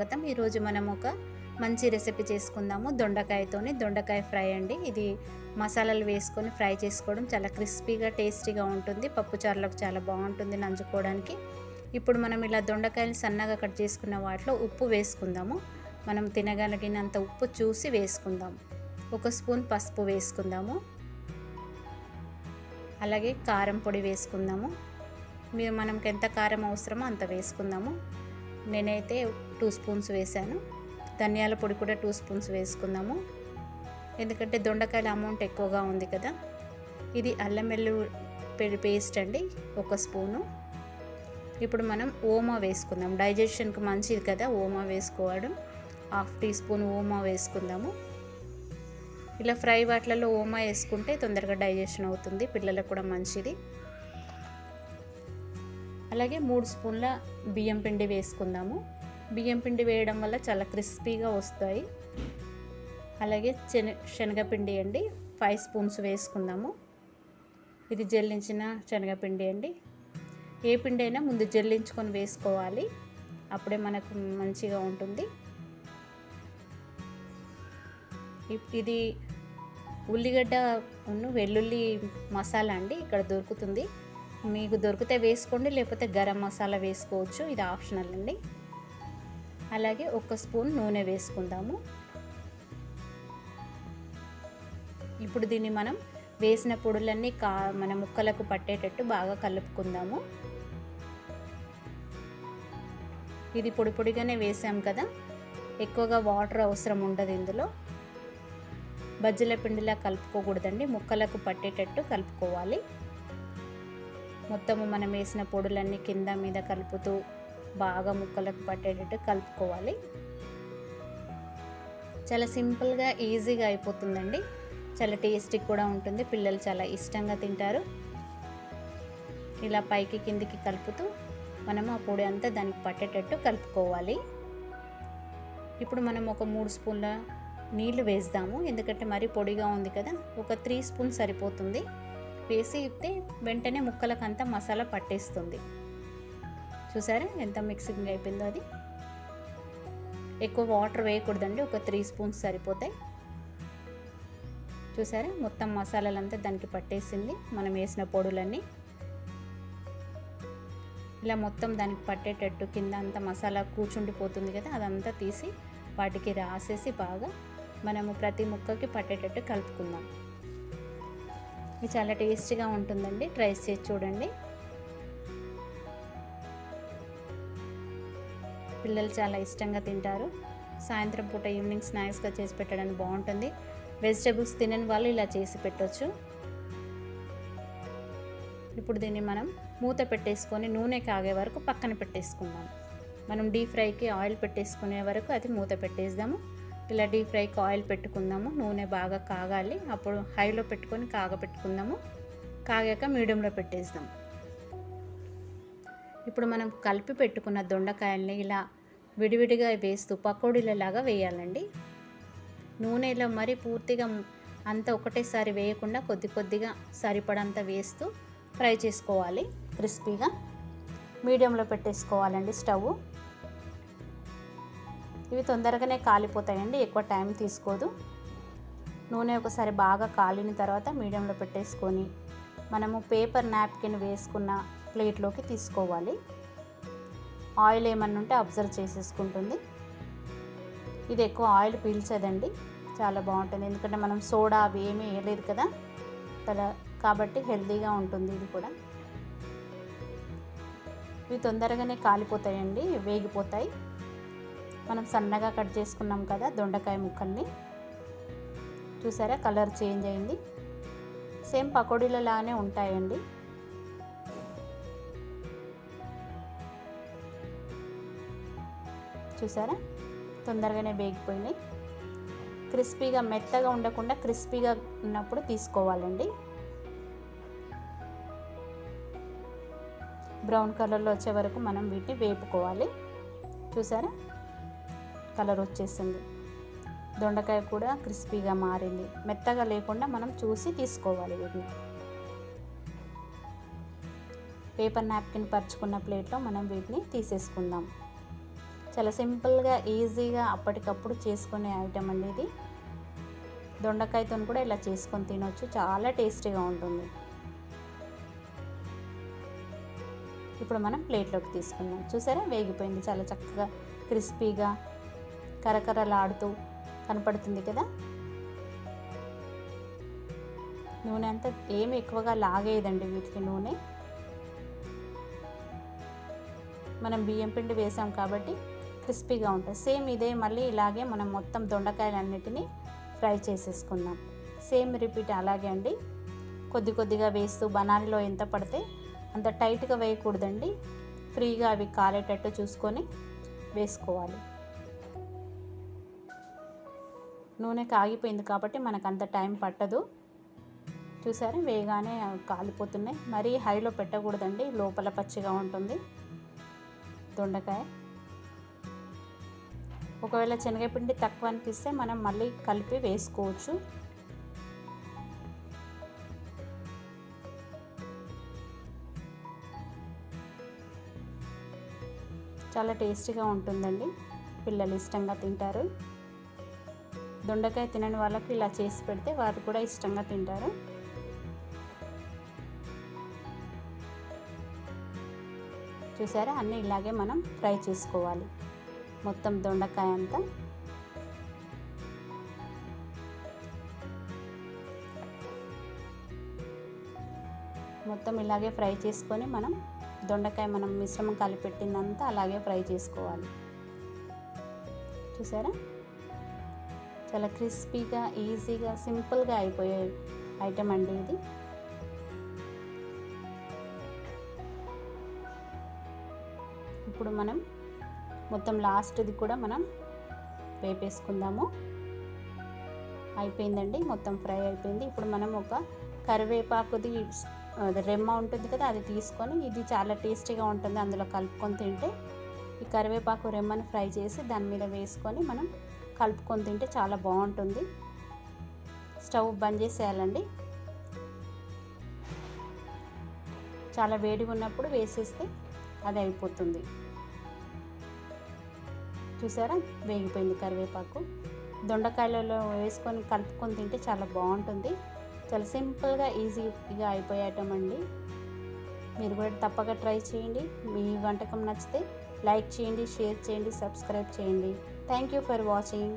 స్వాగతం. ఈరోజు మనం ఒక మంచి రెసిపీ చేసుకుందాము. దొండకాయ ఫ్రై అండి. ఇది మసాలాలు వేసుకొని ఫ్రై చేసుకోవడం చాలా క్రిస్పీగా టేస్టీగా ఉంటుంది. పప్పుచారులకు చాలా బాగుంటుంది నంచుకోవడానికి. ఇప్పుడు మనం ఇలా దొండకాయలు సన్నగా కట్ చేసుకున్న వాటిలో ఉప్పు వేసుకుందాము. మనం తినగలిగినంత ఉప్పు చూసి వేసుకుందాం. 1 స్పూన్ పసుపు వేసుకుందాము. అలాగే కారం పొడి వేసుకుందాము. మనకి ఎంత కారం అవసరమో అంత వేసుకుందాము. నేనైతే 2 స్పూన్స్ వేసాను. ధనియాల పొడి కూడా 2 స్పూన్స్ వేసుకుందాము. ఎందుకంటే దొండకాయల అమౌంట్ ఎక్కువగా ఉంది కదా. ఇది అల్లం వెల్లుల్లి పేస్ట్ అండి, 1 స్పూను. ఇప్పుడు మనం ఓమా వేసుకుందాం. డైజెషన్కి మంచిది కదా ఓమా వేసుకోవడం. 1/2 టీ స్పూన్ ఓమా వేసుకుందాము. ఇలా ఫ్రై వాటిలలో ఓమా వేసుకుంటే తొందరగా డైజెషన్ అవుతుంది, పిల్లలకు కూడా మంచిది. అలాగే 3 స్పూన్ల బియ్యం పిండి వేసుకుందాము. బియ్యం పిండి వేయడం వల్ల చాలా క్రిస్పీగా వస్తాయి. అలాగే శనగపిండి అండి, 5 స్పూన్స్ వేసుకుందాము. ఇది జల్లించిన శనగపిండి అండి. ఏ పిండి అయినా ముందు జల్లించుకొని వేసుకోవాలి, అప్పుడే మనకు మంచిగా ఉంటుంది. ఇది ఉల్లిగడ్డ వెల్లుల్లి మసాలా అండి, ఇక్కడ దొరుకుతుంది. మీకు దొరికితే వేసుకోండి, లేకపోతే గరం మసాలా వేసుకోవచ్చు, ఇది ఆప్షనల్ అండి. అలాగే 1 స్పూన్ నూనె వేసుకుందాము. ఇప్పుడు దీన్ని మనం వేసిన పొడులన్నీ మన ముక్కలకు పట్టేటట్టు బాగా కలుపుకుందాము. ఇది పొడి పొడిగానే వేసాం కదా, ఎక్కువగా వాటర్ అవసరం ఉండదు ఇందులో. బజ్జీల పిండిలా కలుపుకోకూడదండి, ముక్కలకు పట్టేటట్టు కలుపుకోవాలి. మొత్తము మనం వేసిన పొడులన్నీ కింద మీద కలుపుతూ బాగా ముక్కలకు పట్టేటట్టు కలుపుకోవాలి. చాలా సింపుల్గా ఈజీగా అయిపోతుందండి. చాలా టేస్టీ కూడా ఉంటుంది, పిల్లలు చాలా ఇష్టంగా తింటారు. ఇలా పైకి కిందికి కలుపుతూ మనము ఆ పొడి అంతా దానికి పట్టేటట్టు కలుపుకోవాలి. ఇప్పుడు మనం ఒక 3 స్పూన్ల నీళ్లు వేద్దాము, ఎందుకంటే మరీ పొడిగా ఉంది కదా. ఒక 3 స్పూన్ సరిపోతుంది. వేసి ఇస్తే వెంటనే ముక్కలకంతా మసాలా పట్టేస్తుంది. చూసారా ఎంత మిక్సింగ్ అయిపోయిందో. అది ఎక్కువ వాటర్ వేయకూడదండి, ఒక 3 స్పూన్స్ సరిపోతాయి. చూసారా మొత్తం మసాలాలంతా దానికి పట్టేసింది, మనం వేసిన పొడులన్నీ. ఇలా మొత్తం దానికి పట్టేటట్టు కింద అంతా మసాలా కూర్చుండిపోతుంది కదా, అదంతా తీసి వాటికి రాసేసి బాగా మనము ప్రతి ముక్కకి పట్టేటట్టు కలుపుకుందాం. ఇది చాలా టేస్టీగా ఉంటుందండి, ట్రై చేసి చూడండి. పిల్లలు చాలా ఇష్టంగా తింటారు. సాయంత్రం పూట ఈవినింగ్ స్నాక్స్గా చేసి పెట్టడానికి బాగుంటుంది. వెజిటేబుల్స్ తినని వాళ్ళు ఇలా చేసి పెట్టవచ్చు. ఇప్పుడు దీన్ని మనం మూత పెట్టేసుకొని నూనె కాగే వరకు పక్కన పెట్టేసుకుందాం. మనం డీప్ ఫ్రైకి ఆయిల్ పెట్టేసుకునే వరకు అది మూత పెట్టేద్దాము. ఇలా డీప్ ఫ్రైకి ఆయిల్ పెట్టుకుందాము. నూనె బాగా కాగాలి, అప్పుడు హైలో పెట్టుకొని కాగపెట్టుకుందాము. కాగాక మీడియంలో పెట్టేద్దాం. ఇప్పుడు మనం కలిపి పెట్టుకున్న దొండకాయల్ని ఇలా విడివిడిగా వేస్తూ పకోడీలలాగా వేయాలండి. నూనెలో మరి పూర్తిగా అంతా ఒకటేసారి వేయకుండా కొద్ది కొద్దిగా సరిపడంత వేస్తూ ఫ్రై చేసుకోవాలి. క్రిస్పీగా మీడియంలో పెట్టేసుకోవాలండి స్టవ్. ఇవి తొందరగానే కాలిపోతాయండి, ఎక్కువ టైం తీసుకోదు. నూనె ఒకసారి బాగా కాలిన తర్వాత మీడియంలో పెట్టేసుకొని మనము పేపర్ నాప్కిన్ వేసుకున్న ప్లేట్లోకి తీసుకోవాలి. ఆయిల్ ఏమన్నా ఉంటే అబ్జర్వ్ చేసేసుకుంటుంది. ఇది ఎక్కువ ఆయిల్ పీల్చదండి, చాలా బాగుంటుంది. ఎందుకంటే మనం సోడా అవి ఏమీ వేయలేదు కదా కాబట్టి హెల్తీగా ఉంటుంది ఇది కూడా. ఇవి తొందరగానే కాలిపోతాయండి, వేగిపోతాయి. మనం సన్నగా కట్ చేసుకున్నాం కదా దొండకాయ ముక్కల్ని. చూసారా కలర్ చేంజ్ అయింది. సేమ్ పకోడీలలానే ఉంటాయండి. చూసారా తొందరగానే వేగిపోయినాయి. క్రిస్పీగా మెత్తగా ఉండకుండా క్రిస్పీగా ఉన్నప్పుడు తీసుకోవాలండి. బ్రౌన్ కలర్లో వచ్చే వరకు మనం వీటిని వేపుకోవాలి. చూసారా కలర్ వచ్చేసింది. దొండకాయ కూడా క్రిస్పీగా మారింది. మెత్తగా లేకుండా మనం చూసి తీసుకోవాలి వీటిని. పేపర్ నాప్కిన్ పరుచుకున్న ప్లేట్లో మనం వీటిని తీసేసుకుందాం. చాలా సింపుల్గా ఈజీగా అప్పటికప్పుడు చేసుకునే ఐటెం అండి ఇది. దొండకాయతో కూడా ఇలా చేసుకొని తినొచ్చు, చాలా టేస్టీగా ఉంటుంది. ఇప్పుడు మనం ప్లేట్లోకి తీసుకుందాం. చూసారా, వేగిపోయింది, చాలా చక్కగా క్రిస్పీగా కరకరలాడుతూ కనపడుతుంది కదా. నూనె అంతా ఏమి ఎక్కువగా లాగేయదండి వీటికి నూనె. మనం బియ్యం పిండి వేసాం కాబట్టి క్రిస్పీగా ఉంటుంది. సేమ్ ఇదే మళ్ళీ ఇలాగే మనం మొత్తం దొండకాయలన్నిటినీ ఫ్రై చేసేసుకుందాం. సేమ్ రిపీట్ అలాగే అండి. కొద్ది కొద్దిగా వేస్తూ బనానీలో ఎంత పడితే అంత టైట్గా వేయకూడదండి. ఫ్రీగా అవి కాలేటట్టు చూసుకొని వేసుకోవాలి. నూనె కాగిపోయింది కాబట్టి మనకు అంత టైం పట్టదు. చూసారా, వేగానే కాలిపోతున్నాయి. మరీ హైలో పెట్టకూడదండి, లోపల పచ్చిగా ఉంటుంది దొండకాయ. ఒకవేళ శనగపిండి తక్కువ అనిపిస్తే మనం మళ్ళీ కలిపి వేసుకోవచ్చు. చాలా టేస్టీగా ఉంటుందండి, పిల్లలు ఇష్టంగా తింటారు. దొండకాయ తినని వాళ్ళకి ఇలా చేసి పెడితే వారు కూడా ఇష్టంగా తింటారు. చూసారా, అన్నీ ఇలాగే మనం ఫ్రై చేసుకోవాలి మొత్తం దొండకాయ అంతా. మొత్తం ఇలాగే ఫ్రై చేసుకొని మనం దొండకాయ మనం మిశ్రమం కలిపెట్టిందంతా అలాగే ఫ్రై చేసుకోవాలి. చూసారా, చాలా క్రిస్పీగా ఈజీగా సింపుల్గా అయిపోయే ఐటెం అండి ఇది. ఇప్పుడు మనం మొత్తం లాస్ట్ది కూడా మనం వేపేసుకుందాము. అయిపోయిందండి, మొత్తం ఫ్రై అయిపోయింది. ఇప్పుడు మనం ఒక కరివేపాకుది రెమ్మ ఉంటుంది కదా, అది తీసుకొని, ఇది చాలా టేస్టీగా ఉంటుంది అందులో కలుపుకొని తింటే. ఈ కరివేపాకు రెమ్మని ఫ్రై చేసి దాని మీద వేసుకొని మనం కలుపుకొని తింటే చాలా బాగుంటుంది. స్టవ్ బంద్ చేసేయాలండి. చాలా వేడిగా ఉన్నప్పుడు వేసేస్తే అది అయిపోతుంది. చూసారా, వేగిపోయింది కరివేపాకు. దొండకాయలలో వేసుకొని కలుపుకొని తింటే చాలా బాగుంటుంది. చాలా సింపుల్గా ఈజీగా అయిపోయే ఐటమ్ అండి. మీరు కూడా తప్పక ట్రై చేయండి. మీ వంటకం నచ్చితే లైక్ చేయండి, షేర్ చేయండి, సబ్స్క్రైబ్ చేయండి. Thank you for watching.